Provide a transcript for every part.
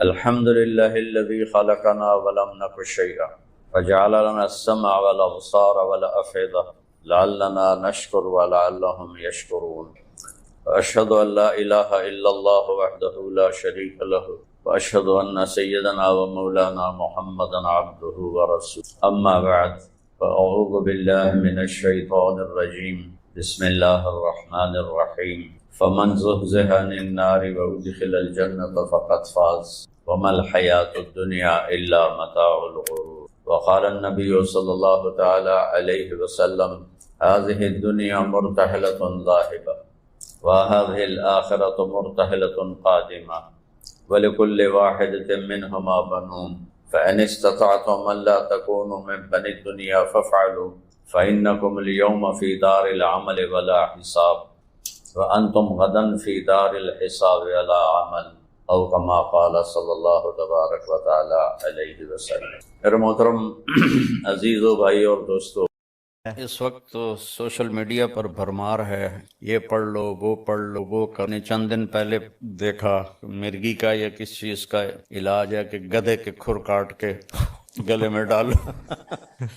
الحمد لله الذي خلقنا ولم نك شيئا وجعل لنا السمع والأبصار والأفئدة لعلنا نشكر ولعلهم يشكرون. وأشهد أن لا إله إلا الله وحده لا شريك له وأشهد أن سيدنا ومولانا محمدا عبده ورسوله. أما بعد فأعوذ بالله من الشيطان الرجيم. بسم الله الرحمن الرحيم. فمن زحزح عن النار وأدخل الجنة فقد فاز وما الحياة الدنيا إلا متاع الغرور. وقال النبي صلى الله تعالى عليه وسلم هذه الدنيا مرتحلة ذاهبة وهذه الآخرة مرتحلة قادمة ولكل واحدة منهما بنون فإن استطعتم أن لا تكونوا من بني الدنيا فافعلوا فإنكم اليوم في دار العمل ولا حساب وأنتم غدا في دار الحساب ولا عمل او كما قال صلی اللہ تبارک و تعالی علیہ وسلم. میرے محترم عزیزو بھائی اور دوستو، اس وقت تو سوشل میڈیا پر بھرمار ہے، یہ پڑھ لو وہ پڑھ لو وہ کرنے. چند دن پہلے دیکھا مرغی کا یا کس چیز کا علاج ہے کہ گدھے کے کھر کاٹ کے گلے میں ڈالو.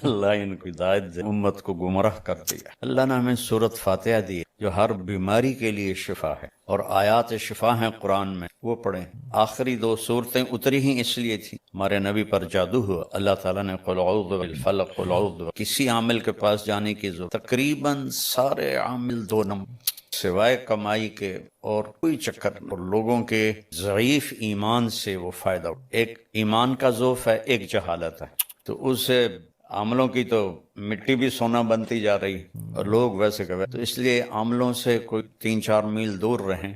اللہ ان کو ہدایت دے، امت کو گمراہ کر دیا. اللہ نے ہمیں سورۃ فاتحہ دی جو ہر بیماری کے لیے شفا ہے، اور آیات شفا ہیں قرآن میں، وہ پڑھیں. آخری دو صورتیں اتری ہی اس لیے تھی ہمارے نبی پر جادو ہوا. اللہ تعالیٰ نے قل اعوذ بالفلق قل اعوذ، کسی عامل کے پاس جانے کی ضرورت، تقریباً سارے عامل 2 نمبر سوائے کمائی کے اور کوئی چکر نہیں. اور لوگوں کے ضعیف ایمان سے وہ فائدہ ہو. ایک ایمان کا ضعف ہے، ایک جہالت ہے. تو اس سے عاملوں کی تو مٹی بھی سونا بنتی جا رہی اور لوگ ویسے کہ تو اس لیے عاملوں سے کوئی 3-4 میل دور رہیں.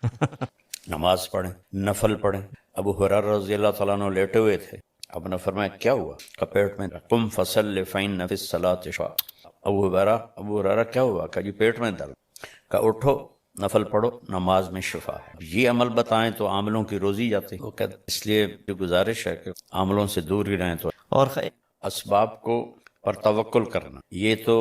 نماز پڑھیں، نفل پڑھیں. ابو ہریرہ رضی اللہ تعالیٰ عنہ لیٹے ہوئے تھے، اب نے فرمایا کیا ہوا؟ کہ پیٹ میں قم فصل فإن فی الصلاۃ شفاء. ابو ہریرہ کیا ہوا؟ کہ جی پیٹ میں درد. کہ اٹھو نفل پڑھو، نماز میں شفا ہے. یہ عمل بتائیں تو عاملوں کی روزی جاتی. وہ کہتے اس لیے جو گزارش ہے کہ عاملوں سے دور ہی رہیں. تو اور اسباب کو پر توکل کرنا یہ تو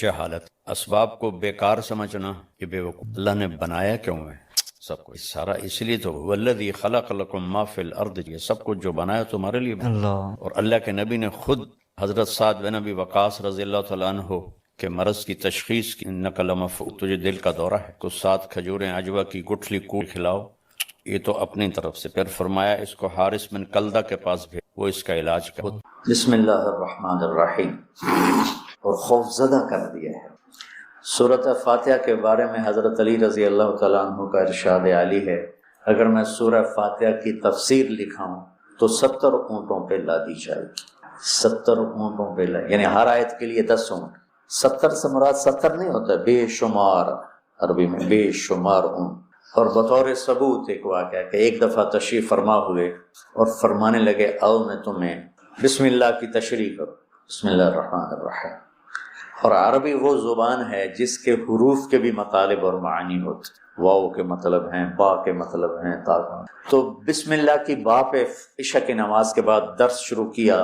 جہالت، اسباب کو بیکار سمجھنا یہ بے وقوف. اللہ نے بنایا کیوں ہے سب کو؟ سارا اس لیے تو والذی خلق لکم ما فی الارض، یہ سب کچھ جو بنایا تمہارے لیے بنایا. اور اللہ کے نبی نے خود حضرت سعد بن ابی وقاص رضی اللہ تعالیٰ عنہ کہ مرض کی تشخیص کی، انک لمفعول، تجھے دل کا دورہ ہے، تو 7 کھجوریں عجوہ کی گٹھلی کوٹ کھلاؤ. یہ تو اپنی طرف سے. پھر فرمایا اس کو حارث بن کلدہ کے پاس بھیج، وہ اس کا علاج کر. بسم اللہ الرحمن الرحیم. اور خوف زدہ کر دیا ہے. سورۃ فاتحہ کے بارے میں حضرت علی رضی اللہ تعالیٰ عنہ کا ارشاد عالی ہے، اگر میں سورہ فاتحہ کی تفسیر لکھاؤں تو 70 اونٹوں پہ لادی جائے گی. 70 اونٹوں پہ یعنی ہر آیت کے لیے 10 اونٹ. 70 سے مراد 70 نہیں ہوتا، بے شمار، عربی میں بے شمار اونٹ. اور بطور ثبوت ایک واقعہ کہ ایک دفعہ تشریف فرما ہوئے اور فرمانے لگے آؤ میں تمہیں بسم اللہ کی تشریح کرو، بسم اللہ الرحمن الرحیم. اور عربی وہ زبان ہے جس کے حروف کے بھی مطالب اور معانی ہوتے، واو کے مطلب ہیں، با کے مطلب ہیں، تا کا. تو بسم اللہ کی با پہ عشاء کی نماز کے بعد درس شروع کیا.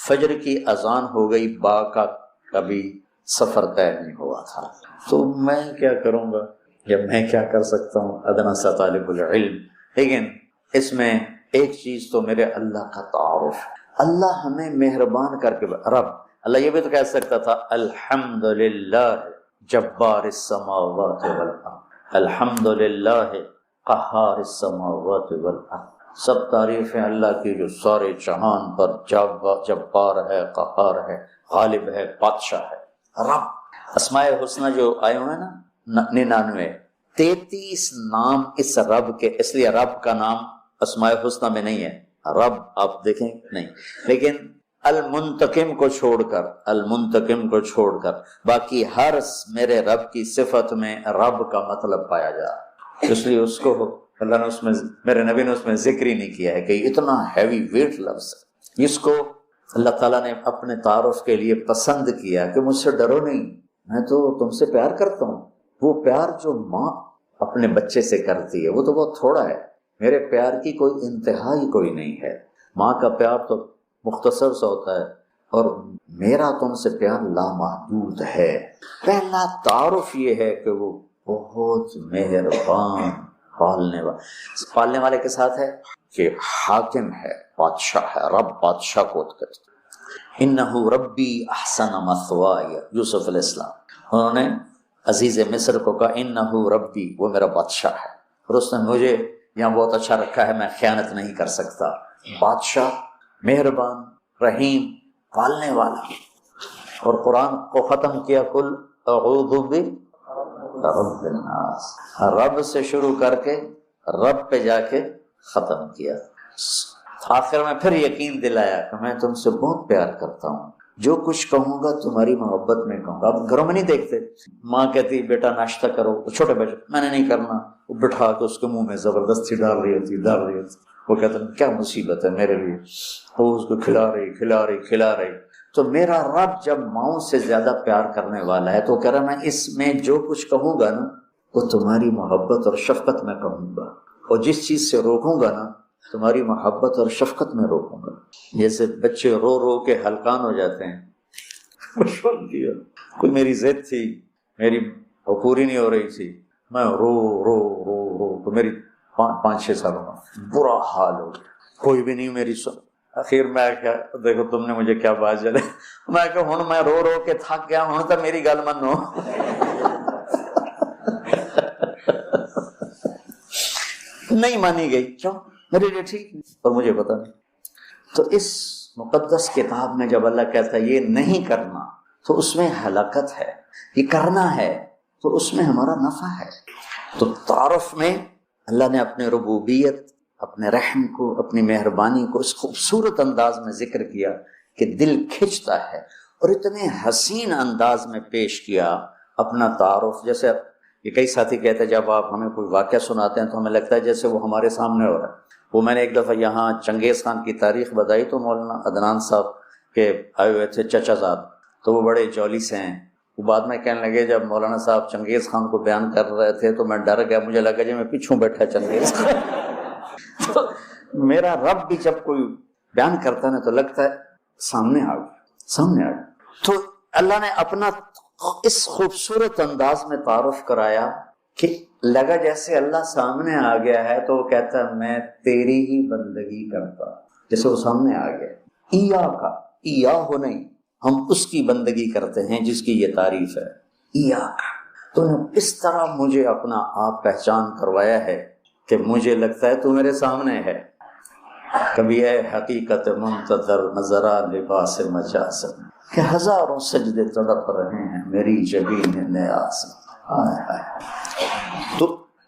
فجر کی اذان ہو گئی، با کا کبھی سفر طے نہیں ہوا تھا. تو میں کیا کروں گا یا میں کیا کر سکتا ہوں، ادنا سا طالب العلم. لیکن اس میں ایک چیز تو میرے اللہ کا تعارف. اللہ ہمیں مہربان کر کے رب، اللہ یہ بھی تو کہہ سکتا تھا الحمدللہ جبار السماوات والارض، الحمدللہ قہار السماوات والارض. سب تعریفیں اللہ کی جو سارے جہان پر جبار ہے، قہار ہے، غالب ہے، بادشاہ ہے. رب اسماء حسنہ جو آئے ہوئے ہیں نا 99، 33 نام اس رب کے. اس لیے رب کا نام اسماء حسنہ میں نہیں ہے. رب آپ دیکھیں نہیں، لیکن المنتقم کو چھوڑ کر باقی ہر میرے رب کی صفت میں رب کا مطلب پایا جا. اس لیے اس کو اللہ نے اس میں، میرے نبی نے اس میں ذکر ہی نہیں کیا ہے کہ اتنا ہیوی ویٹ لفظ ہے. اس کو اللہ تعالیٰ نے اپنے تعارف کے لیے پسند کیا کہ مجھ سے ڈرو نہیں، میں تو تم سے پیار کرتا ہوں. وہ پیار جو ماں اپنے بچے سے کرتی ہے وہ تو بہت تھوڑا ہے. میرے پیار کی کوئی انتہا ہی کوئی نہیں ہے. ماں کا پیار تو مختصر سا ہوتا ہے، اور میرا تم سے پیار لامحدود ہے. پہلا تعارف یہ ہے کہ وہ بہت مہربان، پالنے والے کے ساتھ ہے. کہ حاکم ہے، بادشاہ ہے، رب بادشاہ کو کہتے ہیں۔ انہو ربی احسن مثوایا، یوسف علیہ السلام انہوں نے عزیز مصر کو کہا انہو ربی، وہ میرا بادشاہ ہے اور اس نے مجھے یہاں بہت اچھا رکھا ہے، میں خیانت نہیں کر سکتا۔ بادشاہ، مہربان، رحیم، پالنے والا۔ اور قرآن کو ختم کیا کل اعوذ برب الناس، رب سے شروع کر کے رب پہ جا کے ختم کیا۔ آخر میں پھر یقین دلایا کہ میں تم سے بہت پیار کرتا ہوں، جو کچھ کہوں گا تمہاری محبت میں کہوں گا۔ اب گھروں میں نہیں دیکھتے، ماں کہتی بیٹا ناشتہ کرو، چھوٹے بچے میں نے نہیں کرنا، وہ بٹھا کے اس کے منہ میں زبردستی ڈال رہی ہوتی۔ وہ کہتے ہیں کیا مصیبت ہے میرے لیے، وہ اس کو کھلا رہی۔ تو میرا رب جب ماؤں سے زیادہ پیار کرنے والا ہے تو کہہ رہا میں اس میں جو کچھ کہوں گا نا وہ تمہاری محبت اور شفقت میں کہوں گا، اور جس چیز سے روکوں گا نا تمہاری محبت اور شفقت میں روکوں گا۔ جیسے بچے رو رو کے ہلکان ہو جاتے ہیں، کوئی میری ضد تھی، میری وہ پوری نہیں ہو رہی تھی، میں رو رو رو رو تو میری 5-6 سالوں کا برا حال ہو گیا، کوئی بھی نہیں میری سن۔ آخر میں کیا، دیکھو تم نے مجھے کیا بات چلے، میں کہ ہوں میں رو رو کے تھک گیا ہوں تو میری گل منو۔ نہیں مانی گئی، کیوں؟ میرے لیے ٹھیک نہیں اور مجھے پتا نہیں۔ تو اس مقدس کتاب میں جب اللہ کہتا ہے یہ نہیں کرنا تو اس میں ہلاکت ہے، یہ کرنا ہے تو اس میں ہمارا نفع ہے۔ تو تعارف میں اللہ نے اپنے ربوبیت، اپنے رحم کو، اپنی مہربانی کو اس خوبصورت انداز میں ذکر کیا کہ دل کھنچتا ہے، اور اتنے حسین انداز میں پیش کیا اپنا تعارف۔ جیسے یہ کئی ساتھی کہتے ہیں جب آپ ہمیں کوئی واقعہ سناتے ہیں تو ہمیں لگتا ہے جیسے وہ ہمارے سامنے ہو رہا ہے۔ وہ میں نے ایک دفعہ یہاں چنگیز خان کی تاریخ بتائی تو مولانا عدنان صاحب کے آئے ہوئے تھے چچا زاد، تو وہ بڑے جولی سے ہیں۔ وہ بعد میں کہنے لگے جب مولانا صاحب چنگیز خان کو بیان کر رہے تھے تو میں ڈر گیا، مجھے لگا جی میں پیچھوں بیٹھا چنگیز خان۔ تو میرا رب بھی جب کوئی بیان کرتا ہے نا تو لگتا ہے سامنے آ گیا۔ تو اللہ نے اپنا اس خوبصورت انداز میں تعارف کرایا کہ لگا جیسے اللہ سامنے آ گیا ہے تو وہ کہتا ہے میں تیری ہی بندگی کرتا، جیسے وہ سامنے آ گیا۔ ایا ہو نہیں، ہم اس کی بندگی کرتے ہیں جس کی یہ تعریف ہے۔ ایا تو نے اس طرح مجھے اپنا آپ پہچان کروایا ہے کہ مجھے لگتا ہے تو میرے سامنے ہے۔ کبھی ہے حقیقت منتظر نظرا لباس مجاز کہ ہزاروں سجدے تڑپ رہے ہیں میری جبین نیاز۔ تو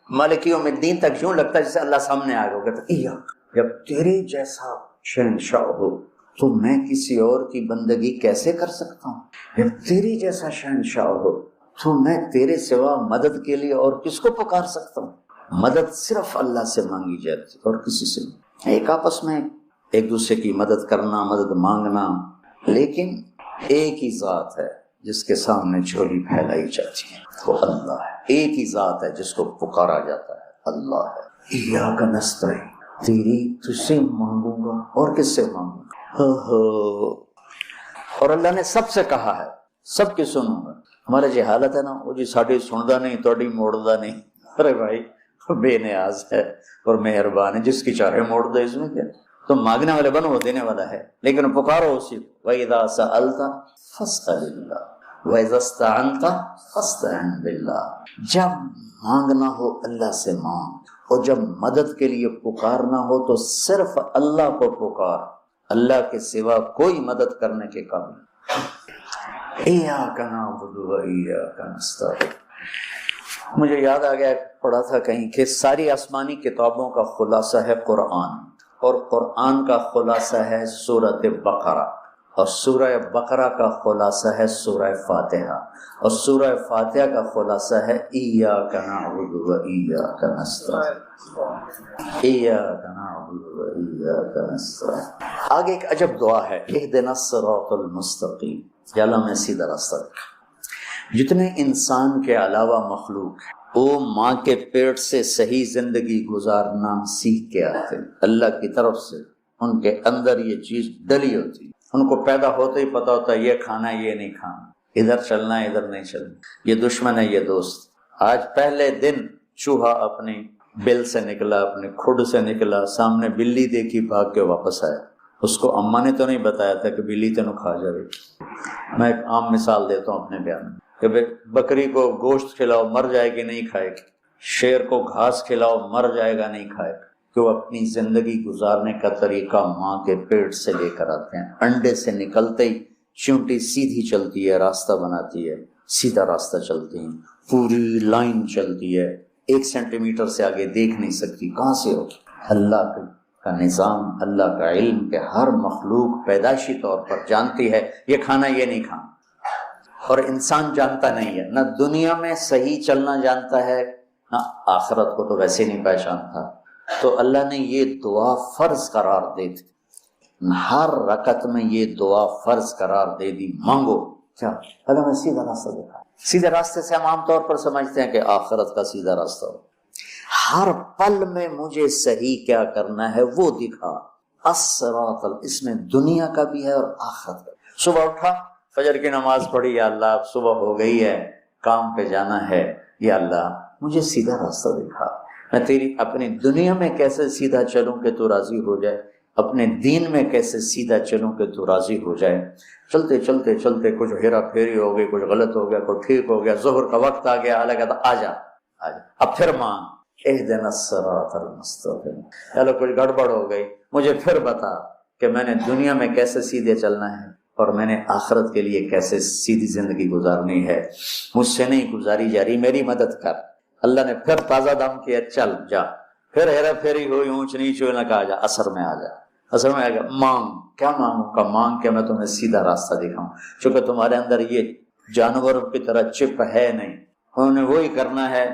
مالک یوم الدین تک یوں لگتا ہے جیسے اللہ سامنے آ گیا، کہتا ایا جب تیرے جیسا شہنشاہ ہو تو میں کسی اور کی بندگی کیسے کر سکتا ہوں؟ جب تیری جیسا شہنشاہ ہو تو میں تیرے سوا مدد کے لیے اور کس کو پکار سکتا ہوں؟ مدد صرف اللہ سے مانگی جاتی اور کسی سے نہیں۔ ایک آپس میں ایک دوسرے کی مدد کرنا، مدد مانگنا، لیکن ایک ہی ذات ہے جس کے سامنے جھولی پھیلائی جاتی ہے، وہ اللہ ہے۔ ایک ہی ذات ہے جس کو پکارا جاتا ہے، اللہ ہے۔ ایاک نستعین، تیری تجھ سے مانگوں گا اور کس سے مانگوں گا؟ اور اللہ نے سب سے کہا ہے سب کی سنوں گا۔ ہمارا جی حالت ہے نا، وہ جی ساڈی سندا نہیں توڑی موڑدا نہیں۔ ارے بھائی بے نیاز ہے اور مہربان ہے، جس کی چاہے موڑ دے، اس میں کیا؟ تم مانگنے والے بنو، وہ دینے والا ہے، لیکن پکارو اسی کو۔ وَإِذَا سَأَلْتَ فَاسْأَلِ اللَّهَ وَإِذَا اسْتَعَنْتَ فَاسْتَعِنْ بِاللَّهِ۔ جب مانگنا ہو اللہ سے مانگ، اور جب مدد کے لیے پکارنا ہو تو صرف اللہ کو پکار، اللہ کے سوا کوئی مدد کرنے کے قابل نہیں۔ إِيَّاكَ نَعْبُدُ وَإِيَّاكَ نَسْتَعِينُ۔ مجھے یاد آ گیا، پڑھا تھا کہیں کہ ساری آسمانی کتابوں کا خلاصہ ہے قرآن، اور قرآن کا خلاصہ ہے سورۃ بقرہ، اور سورہ بقرہ کا خلاصہ ہے سورہ فاتحہ، اور سورہ فاتحہ کا خلاصہ ہے ایاک نعبد و ایاک نستعین۔ ایاک نعبد و ایاک نستعین۔ آگے ایک عجب دعا ہے، اہدنا الصراط المستقیم، یا اللہ میں سیدھا راستہ رکھا۔ جتنے انسان کے علاوہ مخلوق ہے وہ ماں کے پیٹ سے صحیح زندگی گزارنا سیکھ کے آتے، اللہ کی طرف سے ان کے اندر یہ چیز ڈلی ہوتی، ان کو پیدا ہوتے ہی پتا ہوتا ہے یہ کھانا ہے یہ نہیں کھانا، ادھر چلنا ہے ادھر نہیں چلنا، یہ دشمن ہے یہ دوست۔ آج پہلے دن چوہا اپنی بل سے نکلا، اپنے کھڈ سے نکلا، سامنے بلی دیکھی، بھاگ کے واپس آیا۔ اس کو اماں نے تو نہیں بتایا تھا کہ بلی تینوں کھا جائے۔ میں ایک عام مثال دیتا ہوں اپنے بیان میں کہ بکری کو گوشت کھلاؤ مر جائے گی نہیں کھائے گی، شیر کو گھاس کھلاؤ مر جائے گا نہیں کھائے گا، کہ وہ اپنی زندگی گزارنے کا طریقہ ماں کے پیٹ سے لے کر آتے ہیں۔ انڈے سے نکلتے ہی چونٹی سیدھی چلتی ہے، راستہ بناتی ہے، سیدھا راستہ چلتی ہیں، پوری لائن چلتی ہے، 1 سینٹی میٹر سے آگے دیکھ نہیں سکتی، کہاں سے ہوگی؟ اللہ کا نظام، اللہ کا علم کہ ہر مخلوق پیدائشی طور پر جانتی ہے یہ کھانا یہ نہیں کھانا، اور انسان جانتا نہیں ہے، نہ دنیا میں صحیح چلنا جانتا ہے نہ آخرت کو تو ویسے نہیں پہچانتا۔ تو اللہ نے یہ دعا فرض قرار دے دی، ہر رکعت میں یہ دعا فرض قرار دے دی، مانگو کیا؟ اللہ میں سیدھا راستہ دکھا۔ سیدھے راستے سے ہم عام طور پر سمجھتے ہیں کہ آخرت کا سیدھا راستہ ہو، ہر پل میں مجھے صحیح کیا کرنا ہے وہ دکھا۔ الصراط، اس میں دنیا کا بھی ہے اور آخرت کا بھی۔ صبح اٹھا، فجر کی نماز پڑھی، یا اللہ اب صبح ہو گئی ہے، کام پہ جانا ہے، یا اللہ مجھے سیدھا راستہ دکھا، میں تیری اپنی دنیا میں کیسے سیدھا چلوں کہ تو راضی ہو جائے، اپنے دین میں کیسے سیدھا چلوں کہ تو راضی ہو جائے۔ چلتے چلتے چلتے کچھ ہیرا پھیری ہو گئی، کچھ غلط ہو گیا، کچھ ٹھیک ہو گیا، ظہر کا وقت آ گیا، اللہ کہتا آ جا اب پھر مانگ، اہدنا الصراط المستقیم، چلو کچھ گڑبڑ ہو گئی، مجھے پھر بتا کہ میں نے دنیا میں کیسے سیدھے چلنا ہے اور میں نے آخرت کے لیے کیسے سیدھی زندگی گزارنی ہے، مجھ سے نہیں گزاری جا رہی، میری مدد کر۔ اللہ نے پھر تازہ دم کیا، چل جا، پھر ہیرا پھیری ہوئی، اونچ نیچ ہوئی، نہ کہا جا اثر میں آ جا، اثر میں آ گیا، مانگ۔ کیا مانگوں کا؟ مانگ کے میں تمہیں سیدھا راستہ دکھاؤں، چونکہ تمہارے اندر یہ جانوروں کی طرح چپ ہے نہیں، انہوں نے وہی کرنا ہے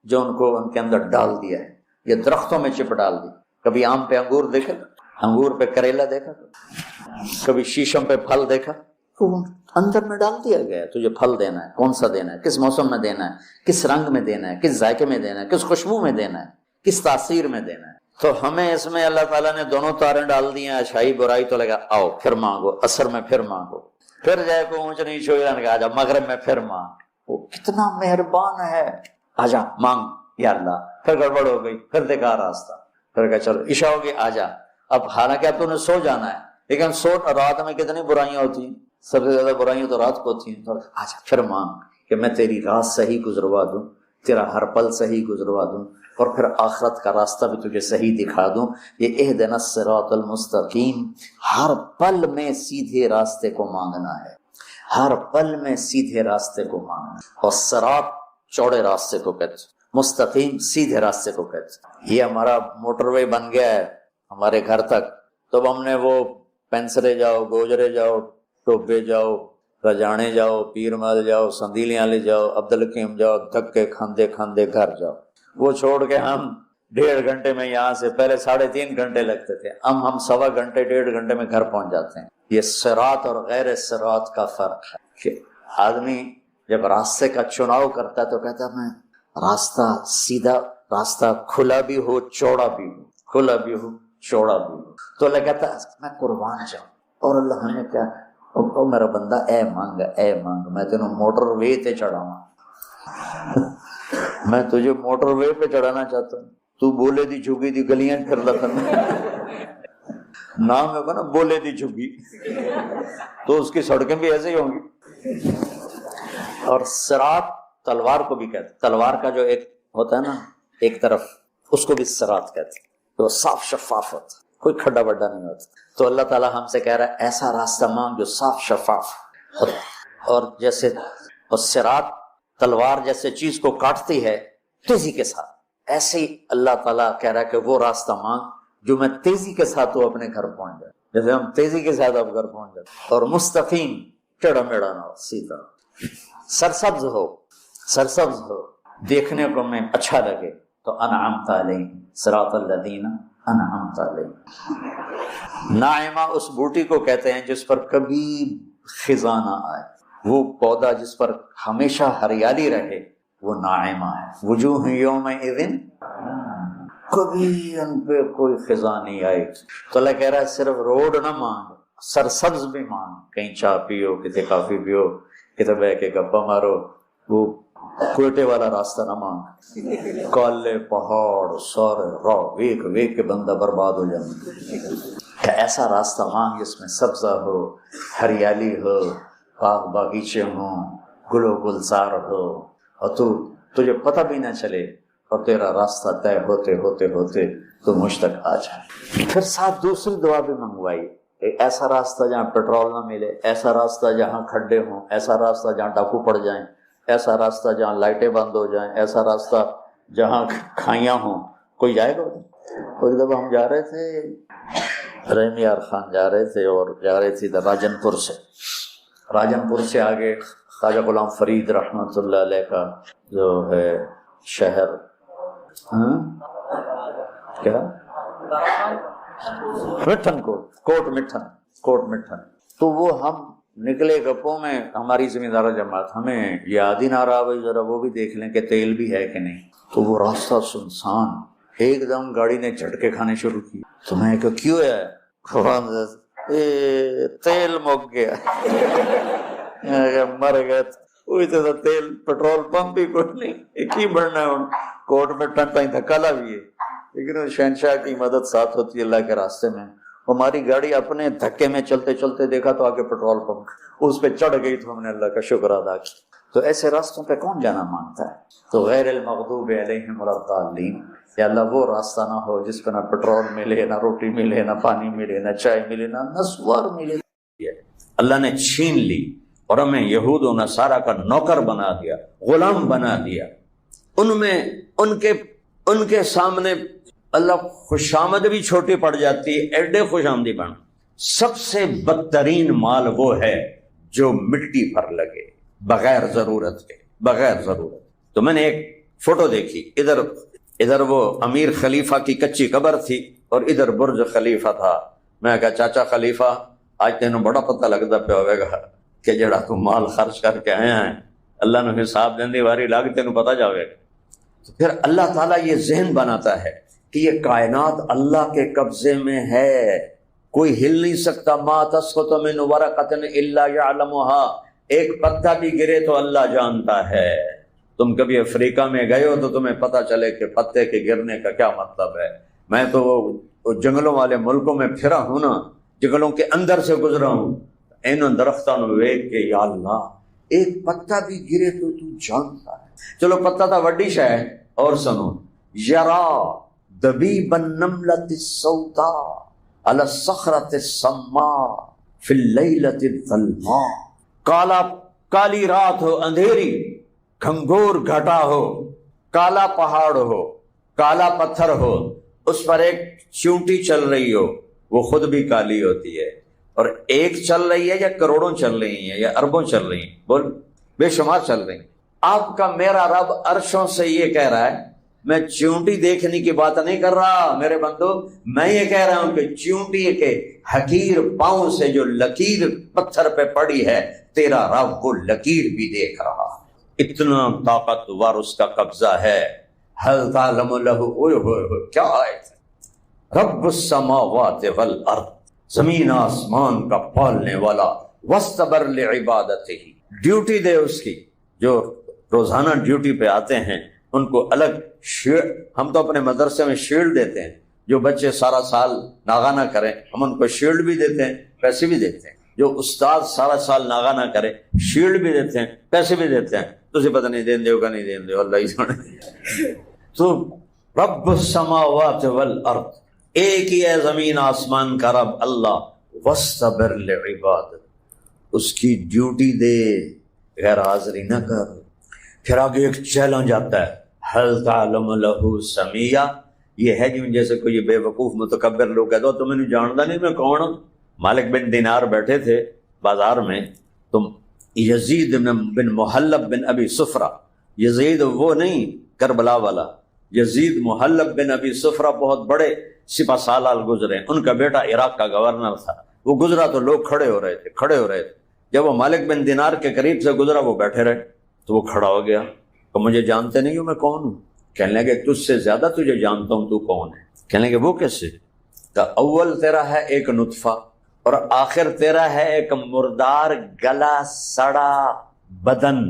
جو ان کو ان کے اندر ڈال دیا ہے، یہ درختوں میں چپ ڈال دی۔ کبھی آم پہ انگور دیکھا، انگور پہ کریلا دیکھا، کبھی شیشم پہ پھل دیکھا، اندر میں ڈال دیا گیا ہے، تجھے پھل دینا ہے، کون سا دینا ہے، کس موسم میں دینا ہے، کس رنگ میں دینا ہے، کس ذائقے میں دینا ہے، کس خوشبو میں دینا ہے، کس تاثیر میں دینا ہے۔ تو ہمیں اس میں اللہ تعالیٰ نے دونوں تاریں ڈال دی ہیں، اچھائی برائی، تو لگا آؤ پھر مانگو، اثر میں پھر مانگو، پھر جائے کو اونچ نیچ ہو جانے کا، آجا مغرب میں پھر مانگ، وہ کتنا مہربان ہے، آجا مانگ یا اللہ، پھر گڑبڑ ہو گئی، پھر دیکھا راستہ، پھر کہا چلو عشاء ہوگی آجا، اب حالانکہ اب تو نے سو جانا ہے، لیکن سو رات میں کتنی برائیاں ہوتی ہیں، سب سے زیادہ برائیاں تو رات کو ہوتی ہیں، تو آجا پھر مانگ کہ میں تیری رات صحیح گزروا دوں، تیرا ہر پل صحیح گزروا دوں، اور پھر آخرت کا راستہ بھی تجھے صحیح دکھا دوں۔ یہ اہدنا الصراط المستقیم، ہر پل میں سیدھے راستے کو مانگنا ہے، ہر پل میں سیدھے راستے کو مانگنا ہے، اور صراط چوڑے راستے کو کہتے ہیں، مستقیم سیدھے راستے کو کہتے ہیں۔ یہ ہمارا موٹر وے بن گیا ہے ہمارے گھر تک، تو اب ہم نے وہ پینسرے جاؤ، گوجرے جاؤ، ٹوبے جاؤ، رجانے جاؤ، پیر مال جاؤ، سندیلیاں لے جاؤ، عبدالحکیم جاؤ، دھکے کھاندے کھاندے گھر جاؤ، وہ چھوڑ کے ہم 1.5 گھنٹے میں یہاں سے، پہلے 3.5 گھنٹے لگتے تھے، ہم 1.25 گھنٹے 1.5 گھنٹے میں گھر پہنچ جاتے ہیں۔ یہ صراط اور غیر صراط کا فرق ہے کہ آدمی جب راستے کا چناؤ کرتا ہے تو کہتا ہے میں راستہ سیدھا، راستہ کھلا بھی ہو چوڑا بھی ہو، کھلا بھی ہو چوڑا بھی ہو، تو اللہ کہتا ہے میں قربان جاؤں، اور اللہ نے کیا، او میرا بندہ اے مانگ، میں تینوں موٹر وے تے چڑھاؤں، میں تجھے موٹر وے پہ چڑھانا چاہتا ہوں، تو بولے دی جھگی دی گلیاں پھر لکھن، نام ہے نا بولے دی جھگی، تو اس کی سڑکیں بھی ایسے ہی ہوں گی۔ اور صراط تلوار کو بھی کہتے ہیں، تلوار کا جو ایک ہوتا ہے نا ایک طرف، اس کو بھی صراط کہتے ہیں، تو صاف شفاف ہوتا، کوئی کھڈا بڈا نہیں ہوتا۔ تو اللہ تعالیٰ ہم سے کہہ رہا ہے ایسا راستہ مانگ جو صاف شفاف، اور جیسے اور صراط تلوار جیسے چیز کو کاٹتی ہے تیزی کے ساتھ، ایسے ہی اللہ تعالیٰ کہہ رہا ہے کہ وہ راستہ مانگ جو میں تیزی کے ساتھ وہ اپنے گھر پہنچ جائے، جیسے ہم تیزی کے ساتھ اب گھر پہنچ جاتے، اور مستقیم، ٹیڑھا میڑھا نہ ہو، سیدھا، سرسبز ہو، دیکھنے کو میں اچھا لگے، تو انعمت علیہم صراط الذین انعمت علیہم۔ ناعمہ اس بوٹی کو کہتے ہیں جس پر کبھی خزاں نہ آئے، وہ پودا جس پر ہمیشہ ہریالی رہے، وہ ناعمہ ہے۔ وجوہ یومئذ، کبھی ان پہ کوئی خزاں نہیں آئے۔ تو اللہ کہہ رہا ہے صرف روڈ نہ مانگ، سرسبز بھی مانگ، کہیں چائے پیو، کتے کافی پیو، کتے بہ کے گپا مارو، وہ کوئٹے والا راستہ نہ مانگ، کالے پہاڑ سارے راہ ویک ویک کے بندہ برباد ہو جائے، کہ ایسا راستہ مانگ جس میں سبزہ ہو، ہریالی ہو، باغ باغیچے ہوں، گل و گلزار ہو، اور تجھے پتہ بھی نہ چلے، اور تیرا راستہ طے ہوتے ہوتے ہوتے تو مجھ تک آ جائے۔ پھر ساتھ دوسری دعا بھی منگوائی، ایک ایسا راستہ جہاں پیٹرول نہ ملے، ایسا راستہ جہاں کھڈے ہوں، ایسا راستہ جہاں ڈاکو پڑ جائیں، ایسا راستہ جہاں لائٹیں بند ہو جائیں، ایسا راستہ جہاں کھائیاں ہوں۔ کوئی جائے گا؟ کوئی دفعہ ہم جا رہے تھے، رحیم یار خان جا رہے تھے، اور جا رہے تھے ادھر راجن پور سے آگے خواجہ غلام فرید رحمۃ اللہ علیہ کا جو ہے شہر، کیا مٹھن کوٹ مٹھن، تو وہ ہم نکلے گپوں میں، ہماری ذمہ دار جماعت، ہمیں یاد ہی نہ رہا بھائی ذرا وہ بھی دیکھ لیں کہ تیل بھی ہے کہ نہیں۔ تو وہ راستہ سنسان، ایک دم گاڑی نے جھٹکے کھانے شروع کی، تو میں کہ کیوں ہے؟ تیل مک گیا۔ مر گئے وہی تو تیل، پیٹرول پمپ بھی کوئی نہیں، ایک ہی بڑھنا ہے، کوٹ میں ٹن تائیں دھکالا بھی ہے، لیکن شہنشاہ کی مدد ساتھ ہوتی ہے اللہ کے راستے میں۔ ہماری گاڑی اپنے دھکے میں چلتے چلتے دیکھا تو آگے پیٹرول پمپ، اس پہ چڑھ گئی تو ہم نے اللہ کا شکر ادا کیا۔ تو ایسے راستوں پہ کون جانا مانگتا ہے؟ تو غیر المغضوب علیہم ولا الضالین، یا اللہ وہ راستہ نہ ہو جس پہ نہ پیٹرول ملے، نہ روٹی ملے، نہ پانی ملے، نہ چائے ملے، نہ نسوار ملے۔ اللہ نے چھین لی اور ہمیں یہود و نصارہ کا نوکر بنا دیا، غلام بنا دیا۔ ان کے سامنے اللہ خوشامد بھی چھوٹی پڑ جاتی ہے، ایڈے خوش آمدی بن۔ سب سے بدترین مال وہ ہے جو مٹی پر لگے بغیر ضرورت کے، بغیر ضرورت۔ تو میں نے ایک فوٹو دیکھی، ادھر وہ امیر خلیفہ کی کچی قبر تھی اور ادھر برج خلیفہ تھا۔ میں کہا چاچا خلیفہ آج تینوں بڑا پتہ لگتا پہ ہوئے گا کہ جڑا تو مال خرچ کر کے آیا ہے اللہ نے حساب دینے واری لاگ تینوں پتہ جاوے گا۔ تو پھر اللہ تعالیٰ یہ ذہن بناتا ہے کہ یہ کائنات اللہ کے قبضے میں ہے، کوئی ہل نہیں سکتا۔ ما تسقط من ورقۃ الا یعلمها، ایک پتا بھی گرے تو اللہ جانتا ہے۔ تم کبھی افریقہ میں گئے ہو تو تمہیں پتہ چلے کہ پتے کے گرنے کا کیا مطلب ہے۔ میں تو وہ جنگلوں والے ملکوں میں پھرا ہوں نا، جنگلوں کے اندر سے گزرا ہوں، ان درختوں ویکھ کے یا اللہ ایک پتا بھی گرے تو تو جانتا ہے۔ چلو پتا تھا وڈی شے ہے، اور سنو، یرا دبیب النملۃ السوداء علی الصخرۃ السماء فی اللیلۃ الظلماء، کالی رات ہو، اندھیری، گھنگور گھٹا ہو، کالا پہاڑ ہو، کالا پتھر ہو، اس پر ایک چیونٹی چل رہی ہو، وہ خود بھی کالی ہوتی ہے، اور ایک چل رہی ہے یا کروڑوں چل رہی ہیں یا اربوں چل رہی ہیں، بول بے شمار چل رہی ہیں۔ آپ کا میرا رب عرشوں سے یہ کہہ رہا ہے، میں چیونٹی دیکھنے کی بات نہیں کر رہا میرے بندو، میں یہ کہہ رہا ہوں کہ چیونٹی کے حقیر پاؤں سے جو لکیر پتھر پہ پڑی ہے، تیرا رب وہ لکیر بھی دیکھ رہا ہے۔ اتنا طاقتور اس کا قبضہ ہے۔ هل تعلم له، اوئے ہوئے ہوئے کیا آیت، رب السماوات والارض، زمین آسمان کا پالنے والا، واصطبر لعبادتہ، ڈیوٹی دے اس کی، جو روزانہ ڈیوٹی پہ آتے ہیں ان کو الگ ہم تو اپنے مدرسے میں شیلڈ دیتے ہیں، جو بچے سارا سال ناغہ نہ کریں ہم ان کو شیلڈ بھی دیتے ہیں، پیسے بھی دیتے ہیں۔ جو استاد سارا سال ناغہ نہ کرے شیلڈ بھی دیتے ہیں، پیسے بھی دیتے ہیں۔ تجھے پتہ نہیں دین دے ہوگا نہیں دین دے، اللہ ہی سنے۔ تو رب السماوات والارض، ایک ہی ہے زمین آسمان کا رب اللہ، واصطبر لعبادت، اس کی ڈیوٹی دے، غیر حاضری نہ کر۔ پھر آگے ایک چیلنج آتا ہے، هل تعلم له سمیہ، یہ ہے جیسے کوئی بے وقوف متکبر لوگ کہتے ہو تمہیں جانتا نہیں میں کون ہوں۔ مالک بن دینار بیٹھے تھے بازار میں، تو یزید بن محلب بن ابی صفرہ، یزید وہ نہیں کربلا والا، یزید محلب بن ابی صفرہ بہت بڑے سپہ سالار گزرے، ان کا بیٹا عراق کا گورنر تھا، وہ گزرا تو لوگ کھڑے ہو رہے تھے۔ جب وہ مالک بن دینار کے قریب سے گزرا وہ بیٹھے رہے، تو وہ کھڑا ہو گیا کہ مجھے جانتے نہیں ہو میں کون ہوں؟ کہنے لگے تجھ سے زیادہ تجھے جانتا ہوں، تو کون ہے؟ کہنے لگے وہ کیسے؟ کہ اول تیرا ہے ایک نطفہ اور آخر تیرا ہے ایک مردار گلا سڑا بدن،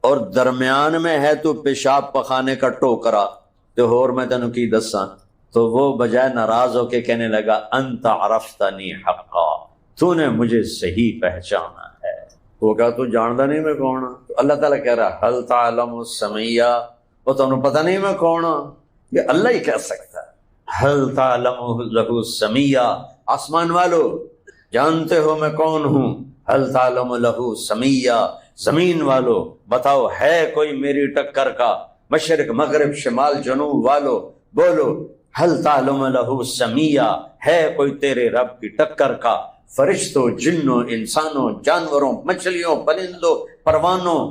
اور درمیان میں ہے تو پیشاب پخانے کا ٹوکرا تو اور میں تینوں کی دساں، تو وہ بجائے ناراض ہو کے کہنے لگا انت عرفتنی حقا، تو نے مجھے صحیح پہچانا ہے۔ وہ کہا تو جاندا نہیں میں کون ہوں؟ تو اللہ تعالیٰ کہہ رہا حل تعلم سمیہ، وہ تمہیں پتہ نہیں میں کون ہوں؟ یہ اللہ ہی کہہ سکتا ہے حل تعلم لہ سمیہ، آسمان والو جانتے ہو میں کون ہوں؟ حل تعلم لہ سمیہ، زمین والو بتاؤ ہے کوئی میری ٹکر کا؟ مشرق مغرب شمال جنوب والو بولو حل تعلم لہ سمیہ، ہے کوئی تیرے رب کی ٹکر کا؟ فرشتوں، جنوں، انسانوں، جانوروں، مچھلیوں، پرندوں، پروانوں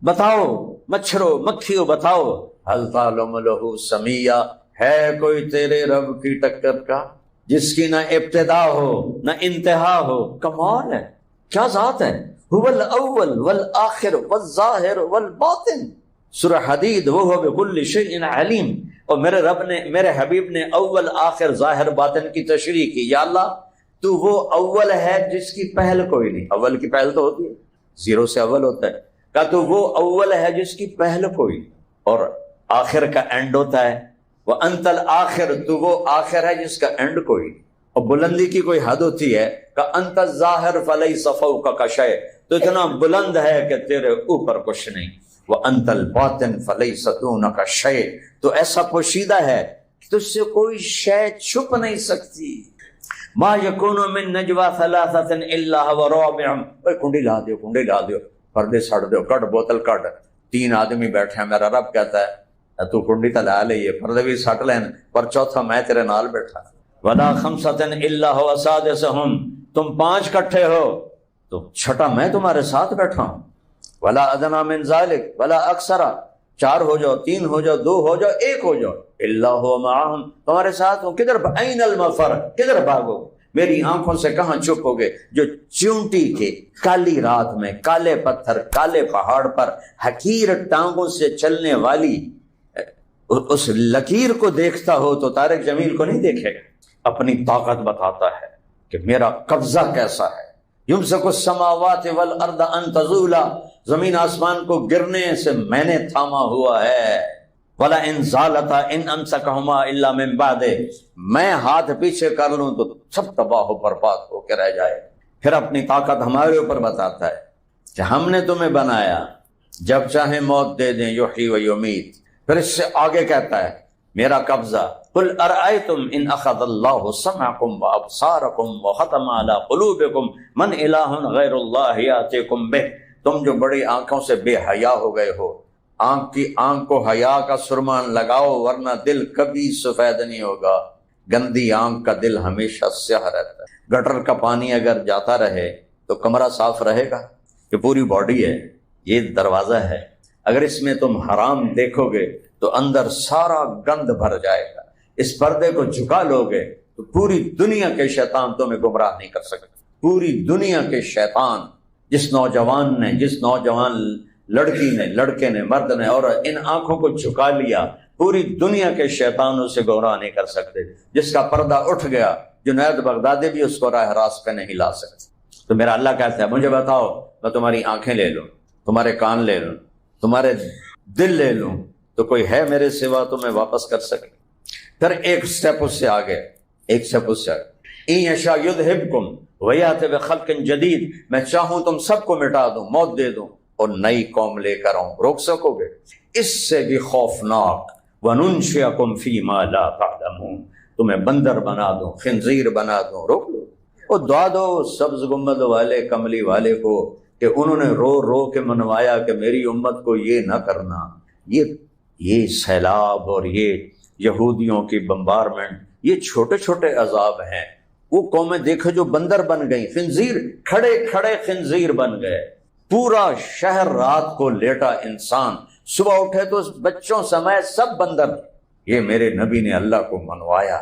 بتاؤ، مچھروں مکھیوں بتاؤ حل تعلم لہ سمیہ، ہے کوئی تیرے رب کی ٹکر کا جس کی نہ ابتدا ہو نہ انتہا ہو؟ کمال ہے، کیا ذات ہے، هو الاول والآخر والظاہر والباطن۔ سورہ حدید وہو بکل شیء علیم، اور میرے رب نے، میرے حبیب نے اول آخر ظاہر باطن کی تشریح کی۔ یا اللہ تو وہ اول ہے جس کی پہل کوئی نہیں، اول کی پہل تو ہوتی ہے، زیرو سے اول ہوتا ہے، کہا تو وہ اول ہے جس کی پہل کوئی نہیں، اور آخر کا اینڈ ہوتا ہے، وَأَنْتَ الْآخِرُ، تو وہ آخر ہے جس کا اینڈ کوئی نہیں۔ اور بلندی کی کوئی حد ہوتی ہے کہ انت الظاہر فلیس فوقک شیء، تو اتنا بلند ہے کہ تیرے اوپر کچھ نہیں، وانت الباطن فلیس دونک شیء، تو ایسا پوشیدہ ہے کہ تجھ سے کوئی شے چھپ نہیں سکتی۔ ما یکون من نجوی ثلاثۃ الا هو رابعهم، اوے کنڈی لا دیو، کنڈی لا دیو، پردے سڑ دیو، کٹ بوتل کٹ، 3 آدمی بیٹھے ہیں، میرا رب کہتا ہے تو کنڈی تا لا لئیے، پردے بھی سٹ لین، پر چوتھا میں تیرے نال بیٹھا۔ ولا خمسۃ الا هو سادسهم، تم 5 کٹھے ہو تو چھٹا میں تمہارے ساتھ بیٹھا ہوں۔ ولا ادنی من ذلک ولا اکثر، 4 ہو جاؤ، 3 ہو جاؤ، 2 ہو جاؤ، 1 ہو جاؤ، الا هو معهم، تمہارے ساتھ ہوں۔ کدھر این المفر، کدھر بھاگو؟ میری آنکھوں سے کہاں چھپ ہوگے؟ جو چونٹی کے کالی رات میں کالے پتھر کالے پہاڑ پر حقیر ٹانگوں سے چلنے والی اس لکیر کو دیکھتا ہو تو طارق جمیل کو نہیں دیکھے گا۔ اپنی طاقت بتاتا ہے کہ میرا قبضہ کیسا ہے۔ یمسک السماوات والارض ان تزولا، زمین آسمان کو گرنے سے میں نے تھاما ہوا ہے۔ ولا ان زالتا ان امسکہما الا من بعد، میں ہاتھ پیچھے کر لوں تو سب تباہ و برباد ہو کے رہ جائے۔ پھر اپنی طاقت ہمارے اوپر بتاتا ہے کہ ہم نے تمہیں بنایا، جب چاہے موت دے دیں، یحیی و یمیت۔ پھر اس سے آگے کہتا ہے میرا قبضہ، قل ارأیتم ان اخذ اللہ سمعکم وابصارکم وختم علی قلوبکم من الہ غیر اللہ یاتیکم بہ، تم جو بڑی آنکھوں سے بے حیا ہو گئے ہو، آنکھ کو حیا کا سرمان لگاؤ ورنہ دل کبھی سفید نہیں ہوگا۔ گندی آنکھ کا دل ہمیشہ سیاہ رہتا ہے۔ گٹر کا پانی اگر جاتا رہے تو کمرہ صاف رہے گا؟ یہ پوری باڈی ہے، یہ دروازہ ہے، اگر اس میں تم حرام دیکھو گے تو اندر سارا گند بھر جائے گا۔ اس پردے کو جھکا لو گے تو پوری دنیا کے شیطان تمہیں گمراہ نہیں کر سکتے۔ پوری دنیا کے شیطان، جس نوجوان نے، جس نوجوان لڑکی نے، لڑکے نے، مرد نے، اور ان آنکھوں کو جھکا لیا، پوری دنیا کے شیطان اسے گمراہ نہیں کر سکتے۔ جس کا پردہ اٹھ گیا، جنید بغدادی بھی اس کو راہ راست پہ نہیں لا سکتے۔ تو میرا اللہ کہتا ہے مجھے بتاؤ، میں تمہاری آنکھیں لے لوں، تمہارے کان لے لوں، تمہارے دل لے لوں، تو کوئی ہے میرے سوا تمہیں واپس کر سکے؟ پھر ایک سٹیپ اس سے آگے، ایک سٹیپ اس سے آگے، ان یشاء یذہبکم ویأتی بخلق جدید، میں چاہوں تم سب کو مٹا دوں، موت دے دوں اور نئی قوم لے کر آؤں، روک سکو گے؟ اس سے بھی خوفناک، وَنُنشِئَكُمْ فِي مَا لَا تَعْلَمُونَ، تمہیں بندر بنا دوں، خنزیر بنا دوں، روک لو۔ اور دعا دو سبز گنبد والے کملی والے کو کہ انہوں نے رو رو کے منوایا کہ میری امت کو یہ نہ کرنا۔ یہ سیلاب اور یہ یہودیوں کی بمبارمنٹ، یہ چھوٹے چھوٹے عذاب ہیں۔ وہ قومیں دیکھو جو بندر بن گئی، خنزیر، کھڑے کھڑے خنزیر بن گئے، پورا شہر رات کو لیٹا انسان، صبح اٹھے تو بچوں سمیت سب بندر۔ یہ میرے نبی نے اللہ کو منوایا۔